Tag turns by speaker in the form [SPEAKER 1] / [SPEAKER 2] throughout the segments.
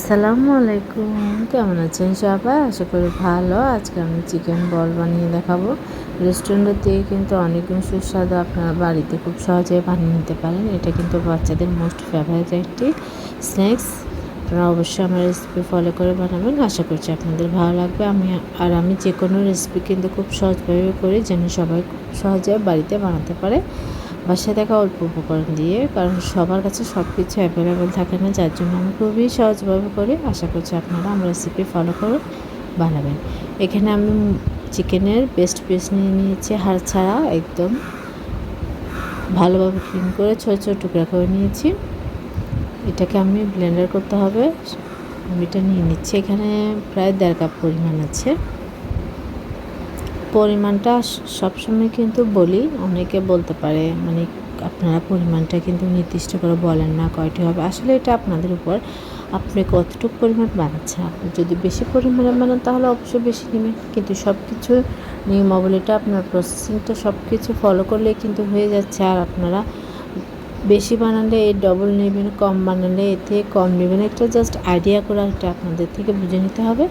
[SPEAKER 1] আসসালামু আলাইকুম, কেমন আছেন সবাই? আশা করি ভালো। আজকে আমি চিকেন বল বানিয়ে দেখাবো। রেস্টুরেন্টের থেকে কিন্তু অনেকগুণ সুস্বাদু, আপনারা বাড়িতে খুব সহজে বানিয়ে নিতে পারেন। এটা কিন্তু বাচ্চাদের মোস্ট ফেভারিট একটি স্ন্যাক্স। আপনারা অবশ্যই আমার রেসিপি ফলো করে বানাবেন। আশা করছি আপনাদের ভালো লাগবে। আমি যে কোনো রেসিপি কিন্তু খুব সহজভাবে করি, যেন সবাই খুব সহজে বাড়িতে বানাতে পারে বাসায় থাকা অল্প উপকরণ দিয়ে, কারণ সবার কাছে সব কিছু অ্যাভেলেবেল থাকে না, যার জন্য আমি খুবই সহজভাবে করি। আশা করছি আপনারা আমার রেসিপি ফলো করে বানাবেন। এখানে আমি চিকেনের বেস্ট পিস নিয়ে নিয়েছি, হাড় ছাড়া একদম ভালোভাবে ক্লিন করে ছোটো ছোটো টুকরা করে নিয়েছি। এটাকে আমি ব্লেন্ডার করতে হবে। আমি এটা নিয়ে নিচ্ছি। এখানে প্রায় 1.5 কাপ পরিমাণ আছে। পরিমাণটা সবসময় কিন্তু বলি, অনেকে বলতে পারে মানে আপনারা পরিমাণটা কিন্তু নির্দিষ্ট করে বলেন না কয়টি হবে। আসলে এটা আপনাদের উপর, আপনি কতটুকু পরিমাণ বানাচ্ছেন। আপনি যদি বেশি পরিমাণে বানান তাহলে অবশ্যই বেশি নেবেন, কিন্তু সব কিছু নিয়মাবলীটা আপনার প্রসেসিংটা সব কিছু ফলো করলে কিন্তু হয়ে যাচ্ছে। আর আপনারা বেশি বানালে এর ডবল নেবেন, কম বানালে এর থেকে কম নেবেন। একটা জাস্ট আইডিয়া করে একটা আপনাদের থেকে বুঝে নিতে হবে।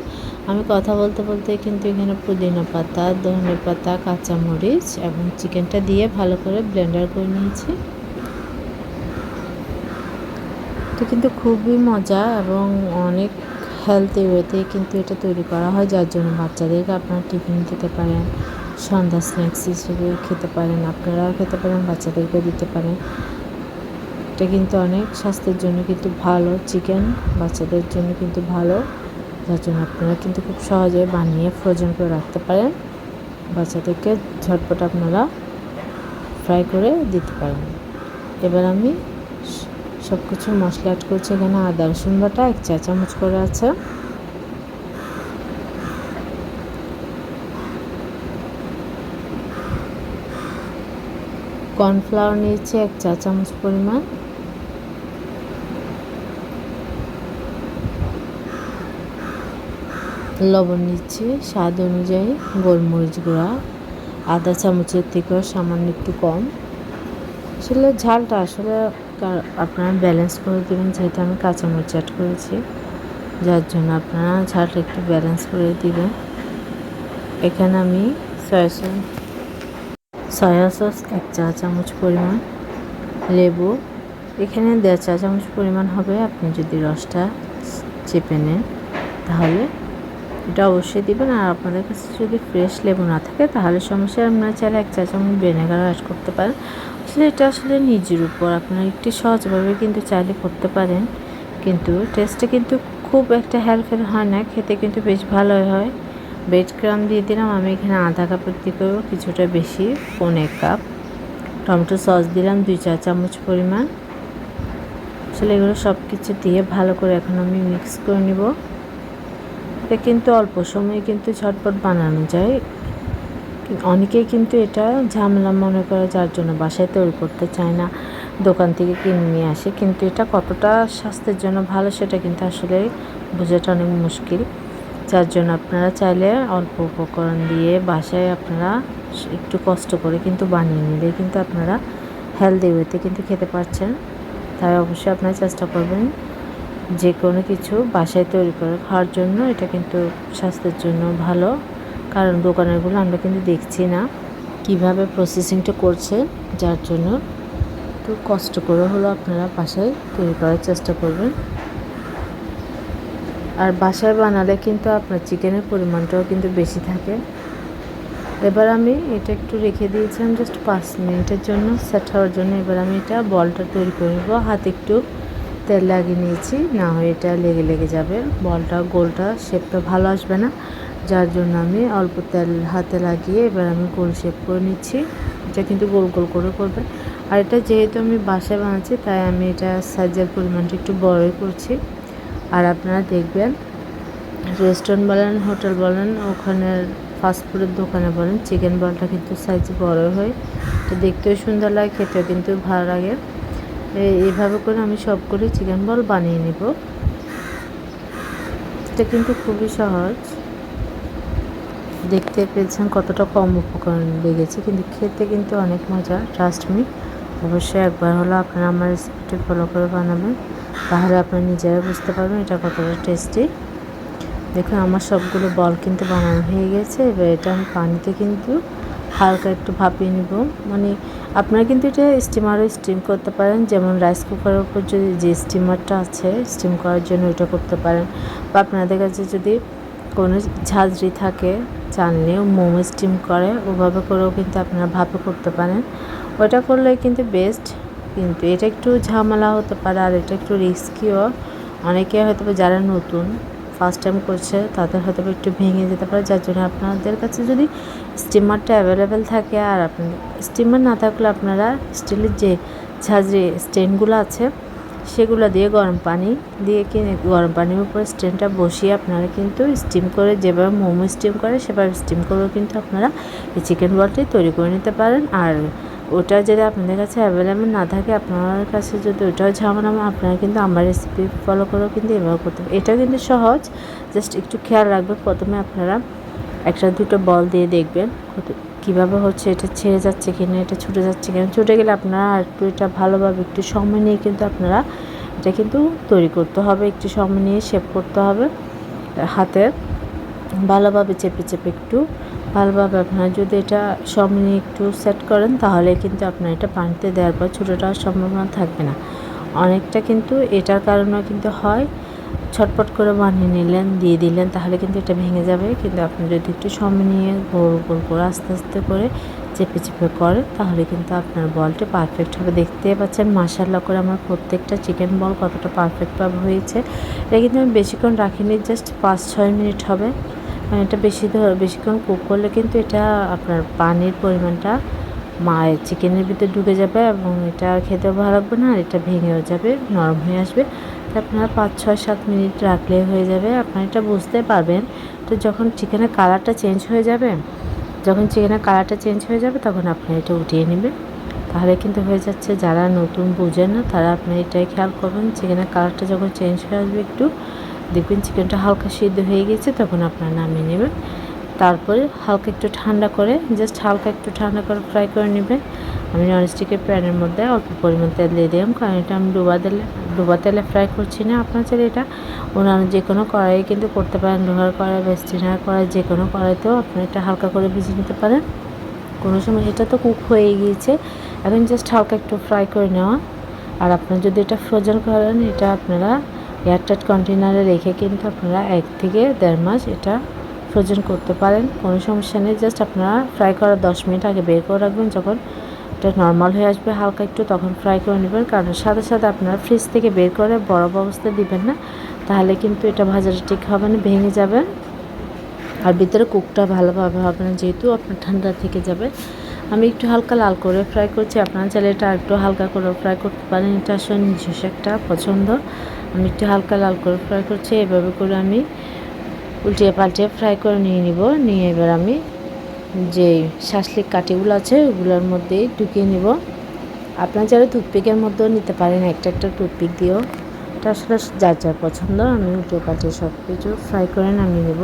[SPEAKER 1] আমি কথা বলতে বলতে কিন্তু এখানে পুদিনা পাতা, ধনে পাতা, কাঁচামরিচ এবং চিকেনটা দিয়ে ভালো করে ব্লেন্ডার করে নিয়েছি। এটা কিন্তু খুবই মজা এবং অনেক হেলদি ওয়েতে কিন্তু এটা তৈরি করা হয়, যার জন্য বাচ্চাদেরকে আপনারা টিফিন দিতে পারেন, সন্ধ্যা স্ন্যাক্স হিসেবে খেতে পারেন, আপনারাও খেতে পারেন, বাচ্চাদেরকেও দিতে পারেন। এটা কিন্তু অনেক স্বাস্থ্যের জন্য কিন্তু ভালো। চিকেন বাচ্চাদের জন্য কিন্তু ভালো, যার জন্য আপনারা কিন্তু খুব সহজে বানিয়ে ফ্রোজেন করে রাখতে পারেন। বাচ্চাদেরকে ঝটপট আপনারা ফ্রাই করে দিতে পারেন। এবার আমি সব কিছু মশলা অ্যাড করছি। এখানে আদা রসুন বাটা 1 চা চামচ করে আছে, কর্নফ্লাওয়ার নিয়েছি 1 চা চামচ পরিমাণ, লবণ নিচ্ছি স্বাদ অনুযায়ী, গোলমরিচ গুঁড়া আধা চামচের থেকেও সামান্য একটু কম। আসলে ঝালটা আপনারা ব্যালেন্স করে দেবেন, যেহেতু আমি কাঁচামরিচ অ্যাড করেছি, যার জন্য আপনারা ঝালটা একটু ব্যালেন্স করে দিবেন। এখানে আমি সয়া সস 1 চা চামচ পরিমাণ, লেবু এখানে 1.5 চা চামচ পরিমাণ হবে। আপনি যদি রসটা চেপে নেন তাহলে এটা অবশ্যই দিবেন। আর আপনাদের কাছে যদি ফ্রেশ লেবু না থাকে তাহলে সমস্যা, আপনারা চাইলে 1 চা চামচ ভিনেগার অ্যাড করতে পারেন। আসলে এটা আসলে নিজের উপর, আপনারা একটু সহজভাবে কিন্তু চাইলে করতে পারেন, কিন্তু টেস্টটা কিন্তু খুব একটা হেলফেল হয় না, খেতে কিন্তু বেশ ভালোই হয়। ব্রেড ক্রাম্ব দিয়ে দিলাম আমি এখানে আধা কাপের থেকেও কিছুটা বেশি, 1.25 কাপ। টমেটো সস দিলাম 2 চা চামচ পরিমাণ। আসলে এগুলো সব কিছু দিয়ে ভালো করে এখন আমি মিক্স করে নিব। এটা কিন্তু অল্প সময়ে কিন্তু ঝটপট বানানো যায়। অনেকেই কিন্তু এটা ঝামেলা মনে করে, যার জন্য বাসায় তৈরি করতে চায় না, দোকান থেকে কিনে নিয়ে আসে। কিন্তু এটা কতটা স্বাস্থ্যের জন্য ভালো সেটা কিন্তু আসলে বোঝাটা অনেক মুশকিল, যার জন্য আপনারা চাইলে অল্প উপকরণ দিয়ে বাসায় আপনারা একটু কষ্ট করে কিন্তু বানিয়ে নিলে কিন্তু আপনারা হেলদি ওয়েতে কিন্তু খেতে পারছেন। তাই অবশ্যই আপনারা চেষ্টা করবেন যে কোনো কিছু বাসায় তৈরি করে খাওয়ার জন্য। এটা কিন্তু স্বাস্থ্যের জন্য ভালো, কারণ দোকানেরগুলো আমরা কিন্তু দেখছি না কিভাবে প্রসেসিংটা করছে, যার জন্য একটু কষ্ট করে হলো আপনারা বাসায় তৈরি করার চেষ্টা করবেন। আর বাসায় বানালে কিন্তু আপনার চিকেনের পরিমাণটাও কিন্তু বেশি থাকে। এবার আমি এটা একটু রেখে দিয়েছিলাম জাস্ট 5 মিনিটের জন্য সেট হওয়ার জন্য। এবার আমি এটা বলটা তৈরি করে নেব। হাতে একটু তেল লাগিয়ে নিয়েছি, না হয় এটা লেগে যাবে, বলটা গোলটা শেপটা ভালো আসবে না, যার জন্য আমি অল্প তেল হাতে লাগিয়ে এবার আমি গোল শেপ করে নিচ্ছি। এটা কিন্তু গোল গোল করে করবে। আর এটা যেহেতু আমি বাসায় বানাচ্ছি তাই আমি এটা সাইজের পরিমাণটা একটু বড়ই করছি। আর আপনারা দেখবেন রেস্টুরেন্ট বলেন, হোটেল বলেন, ওখানে ফাস্টফুডের দোকানে বলেন, চিকেন বলটা কিন্তু সাইজ বড় হয়, তো দেখতেও সুন্দর লাগে, খেতেও কিন্তু ভালো লাগে। এইভাবে করে আমি সবগুলি চিকেন বল বানিয়ে নেব। এটা কিন্তু খুবই সহজ, দেখতে পেয়েছেন কতটা কম উপকরণ লেগেছে, কিন্তু খেতে কিন্তু অনেক মজা, ট্রাস্ট মি। অবশ্যই একবার হলো আপনারা আমার রেসিপিটি ফলো করে বানাবেন, তাহলে আপনারা নিজেরাই বুঝতে পারবেন এটা কতটা টেস্টি। দেখুন আমার সবগুলো বল কিন্তু বানানো হয়ে গেছে। এবার এটা আমি পানিতে কিন্তু হালকা একটু ভাপিয়ে নিব। মানে আপনারা কিন্তু এটা স্টিমারও স্টিম করতে পারেন, যেমন রাইস কুকারের উপর যদি যে স্টিমারটা আছে স্টিম করার জন্য ওইটা করতে পারেন, বা আপনাদের কাছে যদি কোনো ঝাঁঝরি থাকে চানলেও মোমো স্টিম করে ওভাবে করেও কিন্তু আপনারা ভাপে করতে পারেন। ওইটা করলে কিন্তু বেস্ট, কিন্তু এটা একটু ঝামেলা হতে পারে আর এটা একটু রিস্কিও। অনেকে হয়তো যারা নতুন ফার্স্ট টাইম করছে তাদের হয়তো একটু ভেঙে যেতে পারে, যার জন্য আপনাদের কাছে যদি স্টিমারটা অ্যাভেলেবেল থাকে, আর আপনাদের স্টিমার না থাকলে আপনারা স্টিলের যে ঝাঁঝরি স্ট্যান্ডগুলো আছে সেগুলো দিয়ে গরম পানি দিয়ে গরম পানির উপরে স্ট্যান্ডটা বসিয়ে আপনারা কিন্তু স্টিম করে যেভাবে মোমো স্টিম করে সেভাবে স্টিম করেও কিন্তু আপনারা এই চিকেন বলটি তৈরি করে নিতে পারেন। আর ওটা যদি আপনাদের কাছে অ্যাভেলেবেল না থাকে, আপনার কাছে যদি ওটাও ঝামেলা, আপনারা কিন্তু আমার রেসিপি ফলো করেও কিন্তু এভাবে করতে পারেন। এটা কিন্তু সহজ, জাস্ট একটু খেয়াল রাখবেন। প্রথমে আপনারা একটা দুটো বল দিয়ে দেখবেন কীভাবে হচ্ছে, এটা ছেড়ে যাচ্ছে কিনা, এটা ছুটে যাচ্ছে কিনা। ছুটে গেলে আপনারা একটু এটা ভালোভাবে একটু সময় নিয়ে কিন্তু আপনারা এটা কিন্তু তৈরি করতে হবে, একটু সময় নিয়ে শেপ করতে হবে হাতে ভালোভাবে চেপে চেপে একটু ভালোভাবে। আপনারা যদি এটা সময় নিয়ে একটু সেট করেন তাহলে কিন্তু আপনার এটা পানিতে দেওয়ার পর ছোটোটা হওয়ার সম্ভাবনা থাকবে না। অনেকটা কিন্তু এটার কারণেও কিন্তু হয় ছটপট করে বানিয়ে নিলেন দিয়ে দিলেন তাহলে কিন্তু এটা ভেঙে যাবে, কিন্তু আপনি যদি একটু সময় নিয়ে গোল গোল করে আস্তে আস্তে করে চেপে চেপে করেন তাহলে কিন্তু আপনার বলটা পারফেক্ট হবে। দেখতে পাচ্ছেন মাশাআল্লাহ করে আমার প্রত্যেকটা চিকেন বল কতটা পারফেক্টভাবে হয়েছে। এটা কিন্তু আমি বেশিক্ষণ রাখিনি, জাস্ট 5-6 মিনিট হবে। এটা বেশিক্ষণ কুক করলে কিন্তু এটা আপনার পানির পরিমাণটা চিকেনের ভিতরে ঢুকে যাবে এবং এটা খেতেও ভালো লাগবে না, আর এটা ভেঙেও যাবে, নরম হয়ে আসবে। আপনারা 5-6-7 মিনিট রাখলে হয়ে যাবে। আপনারা এটা বুঝতে পারবেন তো যখন চিকেনের কালারটা চেঞ্জ হয়ে যাবে, তখন আপনি এটা উঠিয়ে নেবেন, তাহলে কিন্তু হয়ে যাচ্ছে। যারা নতুন বোঝেন না তারা আপনি এটাই খেয়াল করবেন, চিকেনের কালারটা যখন চেঞ্জ হয়ে আসবে একটু দেখবেন চিকেনটা হালকা সিদ্ধ হয়ে গেছে, তখন আপনারা নামিয়ে নেবেন। তারপরে হালকা একটু ঠান্ডা করে ফ্রাই করে নেবেন। আমি ননস্টিকের প্যানের মধ্যে অল্প পরিমাণ তেল দিয়ে দিলাম, কারণ এটা আমি ডুবা তেলে ফ্রাই করছি না। আপনার চাইলে এটা অন্যান্য যে কোনো কড়াই কিন্তু করতে পারেন, লোহার কড়াই বা স্টিলের কড়াই, যে কোনো কড়াইতেও আপনি এটা হালকা করে ভেজে নিতে পারেন। কোনো সময় এটা তো কুক হয়ে গিয়েছে, এখন জাস্ট হালকা একটু ফ্রাই করে নেওয়া। আর আপনার যদি এটা ফ্রোজেন করেন, এটা আপনারা এয়ারটাইট কন্টেনারে রেখে কিন্তু আপনারা 1 থেকে 1.5 মাস এটা ফ্রোজেন করতে পারেন, কোনো সমস্যা নেই। জাস্ট আপনারা ফ্রাই করার 10 মিনিট আগে বের করে রাখবেন, যখন এটা নর্মাল হয়ে আসবে হালকা একটু তখন ফ্রাই করে নেবেন। কারণ সাথে সাথে আপনারা ফ্রিজ থেকে বের করে বরফ অবস্থায় দিবেন না, তাহলে কিন্তু এটা ভাজাটা ঠিক হবে না, ভেঙে যাবে আর ভিতরে কুকটা ভালোভাবে হবে না, যেহেতু আপনার ঠান্ডা থেকে যাবে। আমি একটু হালকা লাল করে ফ্রাই করছি, আপনারা চাইলে এটা একটু হালকা করে ফ্রাই করতে পারেন, এটা আসলে নিজস্ব একটা পছন্দ। আমি একটু হালকা লাল করে ফ্রাই করছি, এভাবে করে আমি উল্টিয়ে পাল্টিয়ে ফ্রাই করে নিয়ে এবার আমি যে শাসলিক কাঠিগুলো আছে ওগুলোর মধ্যেই ঢুকিয়ে নিব। আপনারা চাইলে টুথপিকের মধ্যেও নিতে পারেন, একটা টুথপিক দিয়েও, এটা আসলে যার যার পছন্দ। আমি উল্টিয়ে পাল্টিয়ে সব কিছু ফ্রাই করে নামিয়ে নেব।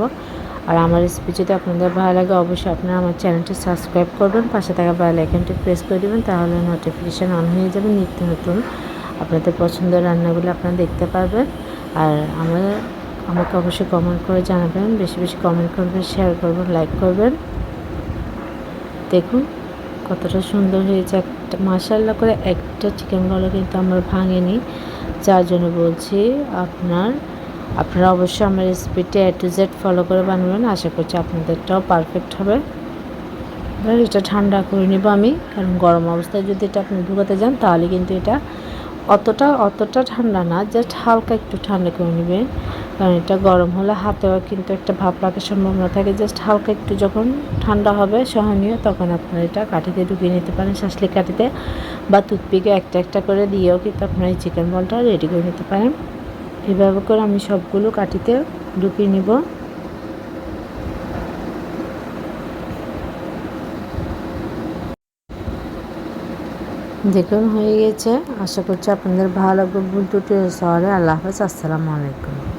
[SPEAKER 1] আর আমার রেসিপি যদি আপনাদের ভালো লাগে অবশ্যই আপনারা আমার চ্যানেলটি সাবস্ক্রাইব করবেন, পাশে থাকা বেল আইকনটি প্রেস করে দেবেন, তাহলে নোটিফিকেশান অন হয়ে যাবে, নিত্য নতুন আপনাদের পছন্দের রান্নাগুলো আপনারা দেখতে পারবেন। আর আমাকে অবশ্যই কমেন্ট করে জানাবেন, বেশি বেশি কমেন্ট করবেন, শেয়ার করবেন, লাইক করবেন। দেখুন কতটা সুন্দর হয়েছে, একটা মাশাআল্লাহ করে একটা চিকেন বলও কিন্তু আমার ভাঙেনি, যার জন্য বলছি আপনারা অবশ্যই আমার রেসিপিটি A to Z ফলো করে বানাবেন। আশা করছি আপনাদেরটাও পারফেক্ট হবে। এবার এটা ঠান্ডা করে নেব আমি, কারণ গরম অবস্থায় যদি এটা আপনি ঢুকাতে যান তাহলে কিন্তু এটা অতটা ঠান্ডা না, জাস্ট হালকা একটু ঠান্ডা করে নেবেন, কারণ এটা গরম হলে হাতেও কিন্তু একটা ভাপ লাগার সম্ভাবনা থাকে। জাস্ট হালকা একটু যখন ঠান্ডা হবে সহনীয়, তখন আপনারা এটা কাঠিতে ঢুকিয়ে নিতে পারেন, শাসলিক কাঠিতে বা টুথপিকে একটা করে দিয়েও কিন্তু আপনারা এই চিকেন বলটা রেডি করে নিতে পারেন। এভাবে করে আমি সবগুলো কাঠিতে ঢুকিয়ে নিব। দেখুন হয়ে গেছে, আশা করছি আপনাদের ভালো লাগবে। ভুল ত্রুটি হলে আল্লাহ হাফেজ, আসসালামু আলাইকুম।